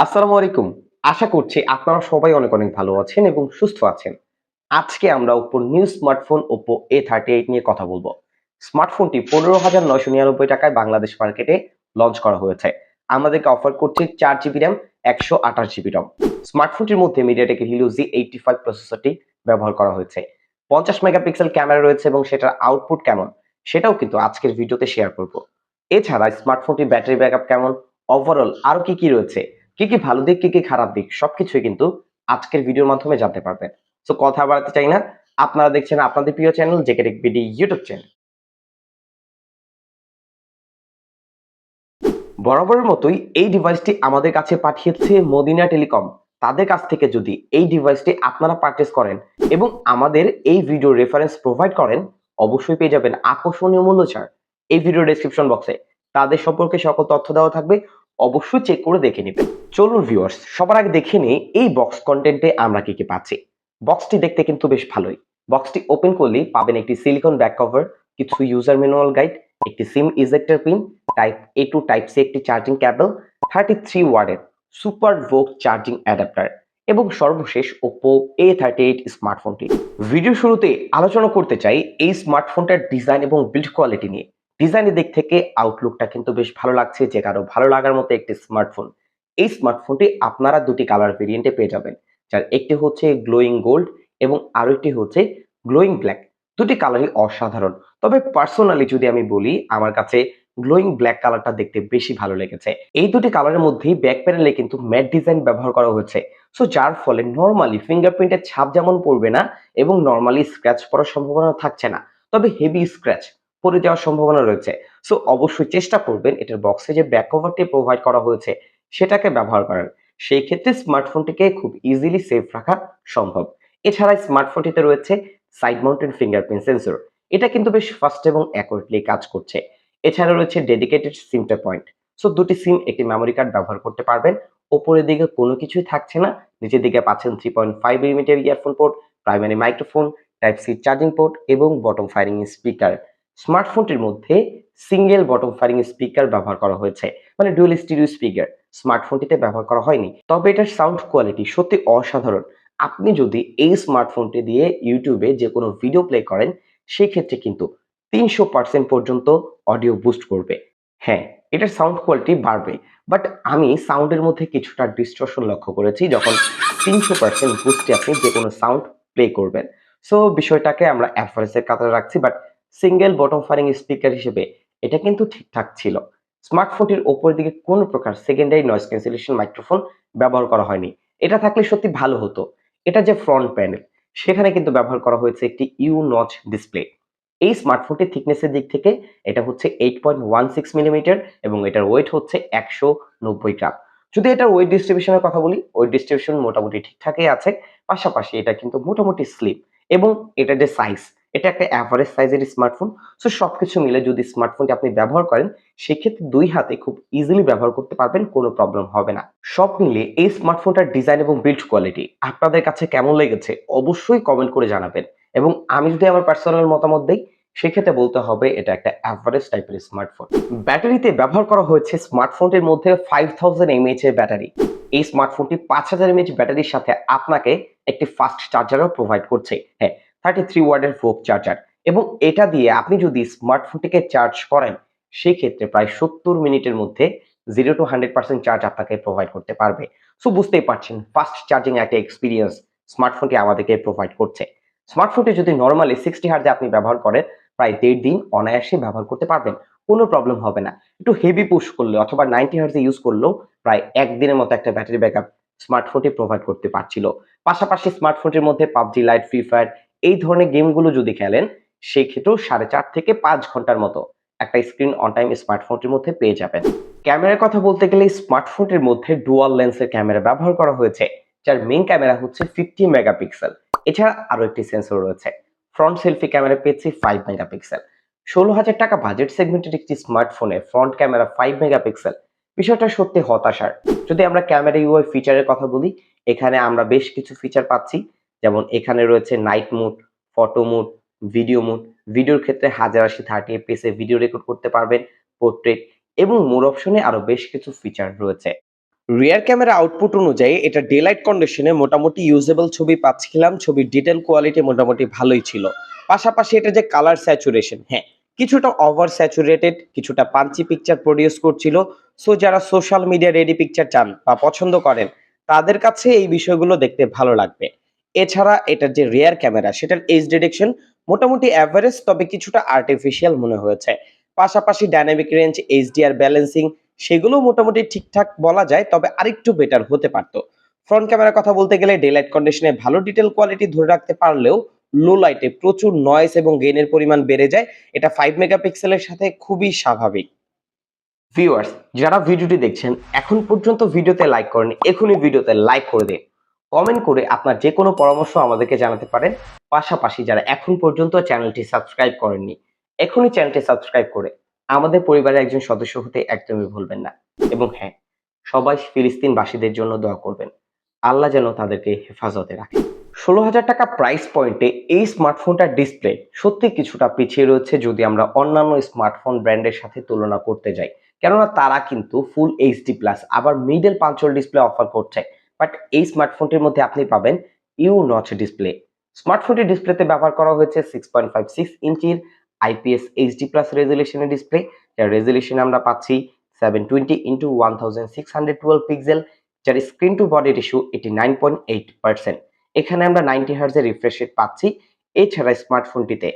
আসসালামু আলাইকুম। আশা করছি আপনারা সবাই অনেক অনেক ভালো আছেন এবং সুস্থ আছেন। আজকে আমরা Oppoর নিউ স্মার্টফোন Oppo A38 নিয়ে কথা বলবো। স্মার্টফোনটি 15,999 টাকায় বাংলাদেশ মার্কেটে লঞ্চ করা হয়েছে। আমাদেরকে অফার করছে 4 জিবি RAM, 128 জিবি ROM। স্মার্টফোনটির মধ্যে MediaTek Helio Z85 প্রসেসরটি ব্যবহার করা হয়েছে। 50 মেগাপিক্সেল ক্যামেরা রয়েছে এবং সেটার আউটপুট কেমন সেটাও কিন্তু আজকের ভিডিওতে শেয়ার করব। এছাড়া স্মার্টফোনটির ব্যাটারি ব্যাকআপ কেমন, ওভারঅল আরো কি রয়েছে, কি ভালো দিক, কি খারাপ দিক সবকিছুই কিন্তু আজকের ভিডিওর মাধ্যমে জানতে পারবেন। সো কথা বাড়াতে চাই না। আপনারা দেখছেন আপনাদের প্রিয় channel JK tech BD YouTube channel. বরাবরের মতোই এই ডিভাইসটি আমাদের কাছে পাঠিয়েছে মদিনা টেলিকম। তাদের কাছ থেকে যদি এই ডিভাইসটি আপনারা পারচেজ করেন এবং আমাদের এই ভিডিও রেফারেন্স প্রোভাইড করেন, অবশ্যই পেয়ে যাবেন আকর্ষণীয় মূল্য ছাড়। এই ভিডিও ডেসক্রিপশন বক্সে তাদের সম্পর্কে সকল তথ্য দেওয়া থাকবে, অবশ্যই চেক করে দেখে নেবেন। চলুন ভিউয়ার্স, সবার আগে দেখে নিই এই বক্স কন্টেন্টে আমরা কি পাচ্ছি। বক্সটি দেখতে কিন্তু বেশ ভালোই। বক্সটি ওপেন করলেই পাবেন একটি সিলিকন ব্যাক কভার, কিছু ইউজার ম্যানুয়াল গাইড, একটি সিম ইজেক্টর পিন, টাইপ এ টু টাইপ সি একটি চার্জিং কেবল, 33 ওয়াটের সুপার ভোক চার্জিং অ্যাডাপ্টার এবং সর্বশেষ Oppo A38 স্মার্টফোনটি। ভিডিও শুরুতে আলোচনা করতে চাই এই স্মার্টফোনটার ডিজাইন এবং বিল্ড কোয়ালিটি নিয়ে। ডিজাইনের দিক থেকে আউটলুকটা কিন্তু বেশ ভালো লাগছে, যে কারো ভালো লাগার মতো একটি স্মার্টফোন। এই স্মার্টফোনটি আপনারা দুটি কালার ভেরিয়েন্টে পেয়ে যাবেন, যার একটি হচ্ছে গ্লোয়িং গোল্ড এবং আরো একটি হচ্ছে গ্লোয়িং ব্ল্যাক। দুটি কালারই অসাধারণ, তবে পার্সোনালি যদি আমি বলি, আমার কাছে গ্লোয়িং ব্ল্যাক কালারটা দেখতে বেশি ভালো লেগেছে। এই দুটি কালারের মধ্যেই ব্যাক প্যানেলে কিন্তু ম্যাট ডিজাইন ব্যবহার করা হয়েছে, সো যার ফলে নরমালি ফিঙ্গারপ্রিন্টের ছাপ যেমন পড়বে না এবং নরমালি স্ক্র্যাচ পড়ার সম্ভাবনা থাকছে না, তবে হেভি স্ক্র্যাচ পড়ে যাওয়ার সম্ভাবনা রয়েছে। সো অবশ্যই চেষ্টা করবেন এটার বক্সে যে ব্যাক কভারটি প্রোভাইড করা হয়েছে সেটাকে ব্যবহার করার। সেই ক্ষেত্রে স্মার্টফোনটিকে খুব ইজিলি সেফ রাখা সম্ভব। এছাড়া স্মার্টফোনটিতে রয়েছে সাইড মাউন্টেড ফিঙ্গারপ্রিন্ট সেন্সর। এটা কিন্তু বেশ ফাস্ট এবং অ্যাকুরেটলি কাজ করছে। এছাড়া রয়েছে ডেডিকেটেড সিমটা পয়েন্ট। সো দুটি সিম একটি মেমোরি কার্ড ব্যবহার করতে পারবেন। উপরের দিকে কোনো কিছুই থাকছে না, নিচের দিকে পাচ্ছেন 3.5 millimetre earphone port, primary microphone, type C charging port এবং বটম ফায়ারিং স্পিকার। স্মার্টফোনটির মধ্যে সিঙ্গেল বটম ফায়ারিং স্পিকার ব্যবহার করা হয়েছে, মানে ডুয়াল স্টিরিও স্পিকার স্মার্টফোনটিতে ব্যবহার করা হয়নি। তবে এটার সাউন্ড কোয়ালিটি সত্যি অসাধারণ। আপনি যদি এই স্মার্টফোনটি দিয়ে ইউটিউবে যে কোনো ভিডিও প্লে করেন, সেই ক্ষেত্রে কিন্তু 300% পর্যন্ত অডিও বুস্ট করবে। হ্যাঁ, এটার সাউন্ড কোয়ালিটি বাড়বে, বাট আমি সাউন্ডের মধ্যে কিছুটা ডিস্টরশন লক্ষ্য করেছি যখন 300% বুস্টে আপনি যে কোনো সাউন্ড প্লে করবেন। সো বিষয়টাকে আমরা অ্যাভারেজের কাতারে রাখছি, but single bottom firing speaker হিসেবে এটা কিন্তু ঠিকঠাক ছিল। স্মার্টফোনটির ওপরের দিকে কোনো প্রকার সেকেন্ডারি নয়েজ ক্যান্সেলেশন মাইক্রোফোন ব্যবহার করা হয়নি। এটা থাকলে সত্যি ভালো হতো। এটা যে ফ্রন্ট প্যানেল, সেখানে কিন্তু ব্যবহার করা হয়েছে একটি ইউ নচ ডিসপ্লে। এই স্মার্টফোনটির থিকনেসের দিক থেকে এটা হচ্ছে 8.16 মিলিমিটার এবং এটার ওয়েট হচ্ছে 190 গ্রাম। যদি এটার ওয়েট ডিস্ট্রিবিউশনের কথা বলি, ওয়েট ডিস্ট্রিবিউশন মোটামুটি ঠিকঠাকই আছে। পাশাপাশি এটা কিন্তু মোটামুটি স্লিম এবং এটা যে সাইজ, এটা একটা এভারেজ সাইজের স্মার্টফোন। সো সবকিছু মিলে যদি স্মার্টফোনটি আপনি ব্যবহার করেন, সেক্ষেত্রে দুই হাতে খুব ইজিলি ব্যবহার করতে পারবেন, কোনো প্রবলেম হবে না। সব মিলিয়ে এই স্মার্টফোনটার ডিজাইন এবং বিল্ড কোয়ালিটি আপনাদের কাছে কেমন লেগেছে অবশ্যই কমেন্ট করে জানাবেন। এবং আমি যদি আমার পার্সোনাল মতামত দেই, সেক্ষেত্রে বলতে হবে এটা একটা অ্যাভারেজ টাইপের স্মার্টফোন। ব্যাটারিতে ব্যবহার করা হয়েছে স্মার্টফোনটির মধ্যে 5000 এমএএইচ এর ব্যাটারি। এই স্মার্টফোনটি 5000 এমএএইচ ব্যাটারির সাথে আপনাকে একটি ফাস্ট চার্জারও প্রোভাইড করছে। হ্যাঁ, 33 ওয়াটের ভোক চার্জার। এবং এটা দিয়ে আপনি যদি স্মার্টফোনটিকে চার্জ করেন, সেই ক্ষেত্রে প্রায় 70 মিনিটের মধ্যে 0 to 100% চার্জ আপনাকে প্রোভাইড করতে পারবে। সো বুঝতেই পারছেন ফাস্ট চার্জিং একটা এক্সপেরিয়েন্স স্মার্টফোনটি আমাদেরকে প্রোভাইড করছে। স্মার্টফোনটি যদি নরমালি 60 হার্টজে আপনি ব্যবহার করেন, প্রায় 1.5 দিন অনায়াসে ব্যবহার করতে পারবেন, কোনো প্রবলেম হবে না। একটু হেভি পুশ করলে অথবা 90 হার্টজে ইউজ করলেও প্রায় 1 দিনের মতো একটা ব্যাটারি ব্যাকআপ স্মার্টফোনটি প্রোভাইড করতে পারছিল। পাশাপাশি স্মার্টফোনটির মধ্যে পাবজি লাইট, ফ্রি ফায়ার এই ধরনের গেমগুলো যদি খেলেন, সেই ক্ষেত্রেও 4.5 থেকে 5 ঘন্টার মতো একটা স্ক্রিন অন টাইম স্মার্টফোনটির মধ্যে পেয়ে যাবেন। ক্যামেরার কথা বলতে গেলে স্মার্টফোনটির মধ্যে ডুয়াল লেন্সের ক্যামেরা ব্যবহার করা হয়েছে, যার মেইন ক্যামেরা হচ্ছে 50 মেগাপিক্সেল। এছাড়া আরো একটি সেন্সর রয়েছে। ফ্রন্ট সেলফি ক্যামেরা পেয়েছি 5 মেগাপিক্সেল। 16,000 টাকা বাজেট সেগমেন্টের একটি স্মার্টফোনে ফ্রন্ট ক্যামেরা 5 মেগাপিক্সেল, বিষয়টা সত্যি হতাশার। যদি আমরা ক্যামেরা ইউআই ফিচারের কথা বলি, এখানে আমরা বেশ কিছু ফিচার পাচ্ছি, যেমন এখানে রয়েছে night mode, photo mode, video mode. ভিডিওর ক্ষেত্রে 1080 30 এফপিএস এ ভিডিও রেকর্ড করতে পারবেন, পোর্ট্রেট এবং মোর অপশনে আরো বেশ কিছু ফিচার রয়েছে। রিয়ার ক্যামেরা আউটপুট অনুযায়ী এটা ডে লাইট কন্ডিশনে মোটামুটি ইউজেবল ছবি পাচ্ছিলাম, ছবির ডিটেল কোয়ালিটি মোটামুটি ভালোই ছিল। পাশাপাশি এটা যে কালার স্যাচুরেশন, হ্যাঁ কিছুটা ওভার স্যাচুরেটেড, কিছুটা পাঞ্চি পিকচার প্রডিউস করছিল। সো যারা সোশ্যাল মিডিয়া রেডি পিকচার চান বা পছন্দ করেন তাদের কাছে এই বিষয়গুলো দেখতে ভালো লাগবে। এছাড়া এটার যে রিয়ার ক্যামেরা সেটার এজ ডিটেকশন মোটামুটি অ্যাভারেজ, তবে কিছুটা আর্টিফিশিয়াল মনে হয়েছে। পাশাপাশি ডাইনামিক রেঞ্জ, এইচডিআর ব্যালেন্সিং সেগুলো মোটামুটি ঠিকঠাক বলা যায়, তবে আরেকটু বেটার হতে পারতো। ফ্রন্ট ক্যামেরার কথা বলতে গেলে ডে লাইট কন্ডিশনে ভালো ডিটেল কোয়ালিটি ধরে রাখতে পারলেও লো লাইটে প্রচুর নয়েজ এবং গেইনের পরিমাণ বেড়ে যায়। এটা 5 মেগাপিক্সেলের সাথে খুবই স্বাভাবিক। ভিউয়ার্স, যারা ভিডিওটি দেখছেন এখন পর্যন্ত ভিডিওতে লাইক করেন, এখনই ভিডিওতে লাইক করে দিন। কমেন্ট করে আপনার যে কোনো পরামর্শ আমাদেরকে জানাতে পারেন। পাশাপাশি যারা এখন পর্যন্ত চ্যানেলটি সাবস্ক্রাইব করেননি, এখনই চ্যানেলটি সাবস্ক্রাইব করে আমাদের পরিবারের একজন সদস্য হতে একদমই ভুলবেন না। এবং হ্যাঁ, সবাই ফিলিস্তিনবাসীদের জন্য দোয়া করবেন, আল্লাহ যেন তাদেরকে হেফাজতে রাখে। 16,000 টাকা প্রাইস পয়েন্টে এই স্মার্টফোনটার ডিসপ্লে সত্যি কিছুটা পিছিয়ে রয়েছে যদি আমরা অন্যান্য স্মার্টফোন ব্র্যান্ডের সাথে তুলনা করতে যাই। কেননা তারা কিন্তু ফুল এইচডি প্লাস আবার মিডল পাঞ্চল ডিসপ্লে অফার করছে, বাট এই স্মার্টফোনটির মধ্যে আপনি পাবেন ইউ নচ ডিসপ্লে। স্মার্টফোনটির ডিসপ্লেতে ব্যবহার করা হয়েছে 6.56 ইঞ্চির আইপিএস এইচডি প্লাস রেজুলেশনের ডিসপ্লে, যার রেজুলেশন আমরা পাচ্ছি 720x1612 পিক্সেল, যার স্ক্রিন টু বডি রেশিও 89.8%। এখানে আমরা 90 হার্জের রিফ্রেশ রেট পাচ্ছি। এছাড়া স্মার্টফোনটিতে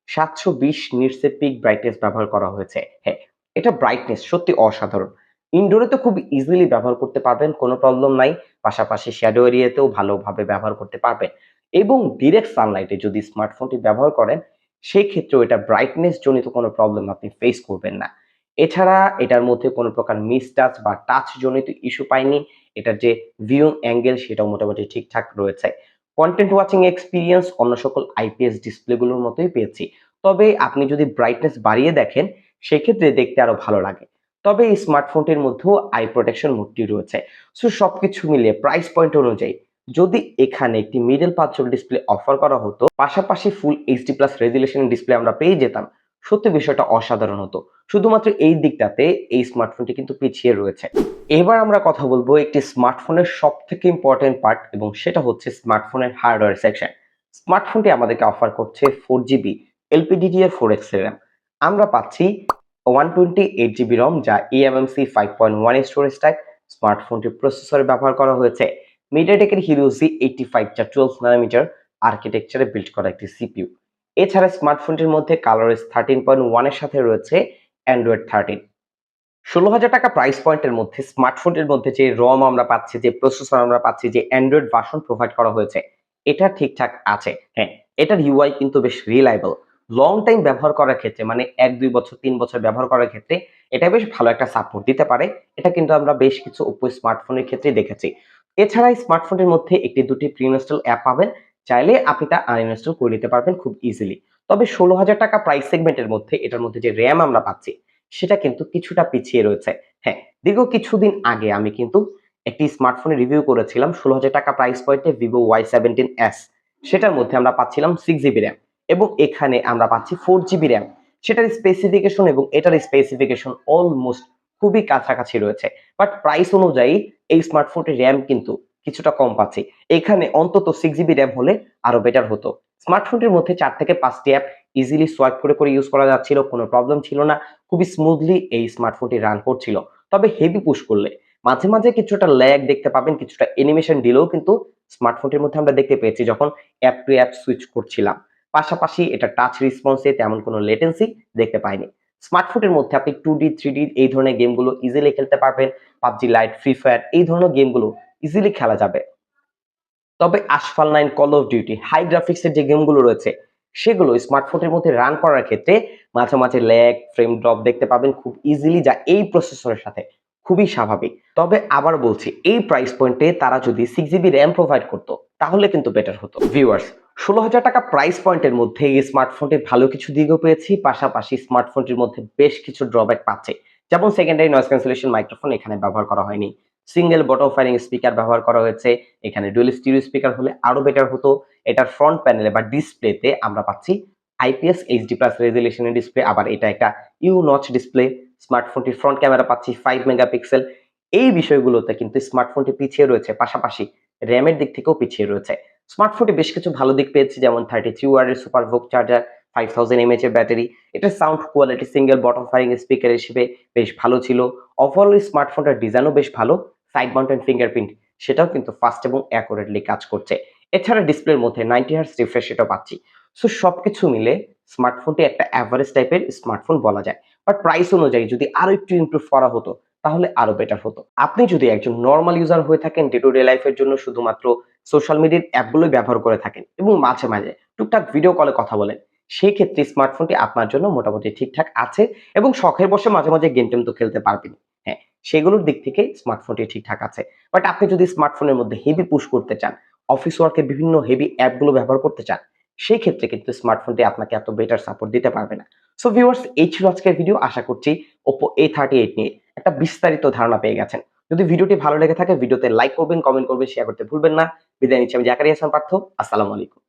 720 নিটসের পিক ব্রাইটনেস ব্যবহার করা হয়েছে। হ্যাঁ, এটা ব্রাইটনেস সত্যি অসাধারণ। ইনডোরে তো খুব ইজিলি ব্যবহার করতে পারবেন, কোনো প্রবলেম নাই। পাশাপাশি শ্যাডো এরিয়াতেও ভালোভাবে ব্যবহার করতে পারবেন। এবং ডিরেক্ট সানলাইটে যদি স্মার্টফোনটি ব্যবহার করেন সেই ক্ষেত্রেও এটা ব্রাইটনেস জনিত কোনো প্রবলেম আপনি ফেস করবেন না। এছাড়া এটার মধ্যে কোনো প্রকার মিসটাচ বা টাচ জনিত ইস্যু পাইনি। এটার যে ভিউইং অ্যাঙ্গেল সেটাও মোটামুটি ঠিকঠাক রয়েছে। কন্টেন্ট ওয়াচিং এক্সপিরিয়েন্স অন্য সকল আইপিএস ডিসপ্লেগুলোর মতোই পেয়েছি। তবে আপনি যদি ব্রাইটনেস বাড়িয়ে দেখেন সেক্ষেত্রে দেখতে আরো ভালো লাগে। তবে এই স্মার্টফোনটির মধ্যেও আই প্রোটেকশন মোডটি রয়েছে। সো সবকিছু মিলিয়ে প্রাইস পয়েন্ট অনুযায়ী যদি এখানে একটি মিডল পাঁচল ডিসপ্লে অফার করা হতো, পাশাপাশি full HD plus resolution display আমরা পেয়ে যেতাম, সত্যি বিষয়টা অসাধারণ হতো। শুধুমাত্র এই দিকটাতে এই স্মার্টফোনটি কিন্তু পিছিয়ে রয়েছে। এবার আমরা কথা বলবো একটি স্মার্টফোনের সব থেকে ইম্পর্টেন্ট পার্ট, এবং সেটা হচ্ছে স্মার্টফোনের হার্ডওয়্যার সেকশন। স্মার্টফোনটি আমাদেরকে অফার করছে 4GB LPDDR4X র্যাম। আমরা পাচ্ছি 128GB রম, যা eMMC 5.1 স্টোরেজ টাইপ। স্মার্টফোনটির প্রসেসরে ব্যবহার করা হয়েছে মিডিয়াটেকের হিরো Z85, যা 12 নানোমিটার আর্কিটেকচারে বিল্ড করা একটি সিপিইউ। এছাড়া স্মার্টফোনটির মধ্যে কালারএস 13.1 এর সাথে রয়েছে অ্যান্ড্রয়েড 13। 16,000 টাকা প্রাইস পয়েন্টের মধ্যে স্মার্টফোনের মধ্যে যে রম আমরা পাচ্ছি, যে প্রসেসর আমরা পাচ্ছি, যে অ্যান্ড্রয়েড ভার্সন প্রোভাইড করা হয়েছে, এটা ঠিকঠাক আছে। হ্যাঁ, এটার ইউআই কিন্তু বেশ রিলায়েবল। লং টাইম ব্যবহার করার ক্ষেত্রে মানে 1-2 বছর 3 বছর ব্যবহার করার ক্ষেত্রে এটা বেশ ভালো একটা সাপোর্ট দিতে পারে। এটা কিন্তু আমরা বেশ কিছু ওপো স্মার্টফোনের ক্ষেত্রে দেখেছি। এছাড়া এই স্মার্টফোনের মধ্যে একটি দুটি প্রি ইনস্টল অ্যাপ পাবেন, চাইলে আপনি তা আনইনস্টল করে নিতে পারবেন খুব ইজিলি। তবে 16,000 টাকা প্রাইস সেগমেন্টের মধ্যে এটার মধ্যে যে র্যাম আমরা পাচ্ছি সেটা কিন্তু কিছুটা পিছিয়ে রয়েছে। হ্যাঁ, দীর্ঘ কিছুদিন আগে আমি কিন্তু একটি স্মার্টফোনের রিভিউ করেছিলাম 16,000 টাকা প্রাইস পয়েন্টে ভিভো Y17s। সেটার মধ্যে আমরা পাচ্ছিলাম 6GB র্যাম এবং এখানে আমরা পাচ্ছি 4GB র্যাম। সেটার স্পেসিফিকেশন এবং এটার স্পেসিফিকেশন অলমোস্ট খুবই কাছাকাছি রয়েছে, বাট প্রাইস অনুযায়ী এই স্মার্টফোনটির র্যাম কিন্তু কিছুটা কম পাচ্ছি। এখানে অন্তত 6GB র্যাম হলে আরো বেটার হতো। স্মার্টফোনটির মধ্যে 4 থেকে 5টি অ্যাপ ইজিলি সোয়াইপ করে করে ইউজ করা যাচ্ছিল, কোনো প্রবলেম ছিল না। খুবই স্মুথলি এই স্মার্টফোনটি রান করছিল। তবে হেভি পুশ করলে মাঝে মাঝে কিছুটা ল্যাগ দেখতে পাবেন, কিছুটা অ্যানিমেশন ডিলেও কিন্তু স্মার্টফোনটির মধ্যে আমরা দেখতে পেয়েছি যখন অ্যাপ টু অ্যাপ সুইচ করছিলাম। পাশাপাশি এটা টাচ রেসপন্সে তেমন কোনো লেটেন্সি দেখতে পাইনি। স্মার্টফোনের মধ্যে আপনি 2D 3D এই ধরনের গেমগুলো ইজিলি খেলতে পারবেন। পাবজি লাইট, ফ্রি ফায়ার এই ধরনের গেমগুলো ইজিলি খেলা যাবে। তবে আশফাল 9, কল অফ ডিউটি হাই গ্রাফিক্সের যে গেমগুলো রয়েছে সেগুলো স্মার্টফোনের মধ্যে রান করার ক্ষেত্রে মাঝে মাঝে ল্যাগ, ফ্রেম ড্রপ দেখতে পাবেন খুব ইজিলি, যা এই প্রসেসরের সাথে খুবই স্বাভাবিক। তবে আবার বলছি, এই প্রাইস পয়েন্টে তারা যদি 6GB র্যাম প্রোভাইড করতো তাহলে কিন্তু বেটার হতো। ভিউয়ার্স, 16,000 টাকা প্রাইস পয়েন্টের মধ্যে এই স্মার্টফোনটির ভালো কিছু দিকও পেয়েছি, পাশাপাশি স্মার্টফোনটির মধ্যে বেশ কিছু ড্রব্যাক পাচ্ছে। যেমন সেকেন্ডারি নয়েজ ক্যান্সেলেশন মাইক্রোফোন এখানে ব্যবহার করা হয়নি। সিঙ্গেল বটম ফায়ারিং স্পিকার ব্যবহার করা হয়েছে, এখানে ডুয়াল স্টিরিও স্পিকার হলে আরো বেটার হতো। এটার ফ্রন্ট প্যানেলে বা ডিসপ্লেতে আমরা পাচ্ছি আইপিএস এইচডি প্লাস রেজুলেশনের ডিসপ্লে, আবার এটা একটা ইউ নচ ডিসপ্লে। স্মার্টফোনটির ফ্রন্ট ক্যামেরা পাচ্ছি 5 মেগাপিক্সেল। এই বিষয়গুলোতে কিন্তু স্মার্টফোনটি পিছিয়ে রয়েছে, পাশাপাশি র‍্যামের দিক থেকেও পিছিয়ে রয়েছে। স্মার্টফোনটি বেশ কিছু ভালো দিক পেয়েছে, যেমন 33 ওয়াটের সুপারভোক চার্জার, 5000 mAh এর ব্যাটারি। এটার sound quality single bottom firing speaker হিসেবে বেশ ভালো ছিল। ওভারঅল স্মার্টফোনটার ডিজাইনও বেশ ভালো। সাইড মাউন্টেড ফিঙ্গারপ্রিন্ট সেটাও কিন্তু ফাস্ট এবং অ্যাকুরেটলি কাজ করছে। এছাড়া ডিসপ্লের মধ্যে 90 হার্টজ রিফ্রেশ রেটও পাচ্ছি। সো সবকিছু মিলে স্মার্টফোনটি একটা এভারেজ টাইপের স্মার্টফোন বলা যায়। বাট প্রাইস অনুযায়ী যদি আরো একটু ইমপ্রুভ করা হতো তাহলে আরো বেটার হতো। আপনি যদি একজন নরমাল ইউজার হয়ে থাকেন, ডে টু ডে লাইফের জন্য শুধুমাত্র সোশ্যাল মিডিয়ার অ্যাপগুলোই ব্যবহার করে থাকেন এবং মাঝে মাঝে টুকটাক ভিডিও কলে কথা বলেন, সেই ক্ষেত্রে স্মার্টফোনটি আপনার জন্য মোটামুটি ঠিকঠাক আছে এবং শখের বসে মাঝে মাঝে গেম টেম তো খেলতে পারবেন। হ্যাঁ, সেগুলোর দিক থেকে স্মার্টফোনটি ঠিকঠাক আছে। বাট আপনি যদি স্মার্টফোনের মধ্যে হেভি পুশ করতে চান, অফিস ওয়ার্কে বিভিন্ন হেভি অ্যাপগুলো ব্যবহার করতে চান, সেই ক্ষেত্রে কিন্তু স্মার্টফোনটি আপনাকে এত বেটার সাপোর্ট দিতে পারবে না। সো ভিউয়ার্স, এই ছিল আজকের ভিডিও। আশা করছি Oppo A38 নিয়ে একটা বিস্তারিত ধারণা পেয়ে গেছেন। যদি ভিডিওটি ভালো লেগে থাকে ভিডিওতে লাইক করবেন, কমেন্ট করবেন, শেয়ার করতে ভুলবেন না। বিদায় নিচ্ছি, আমি জাকারিয়া হাসান পার্থ। আসসালামু আলাইকুম।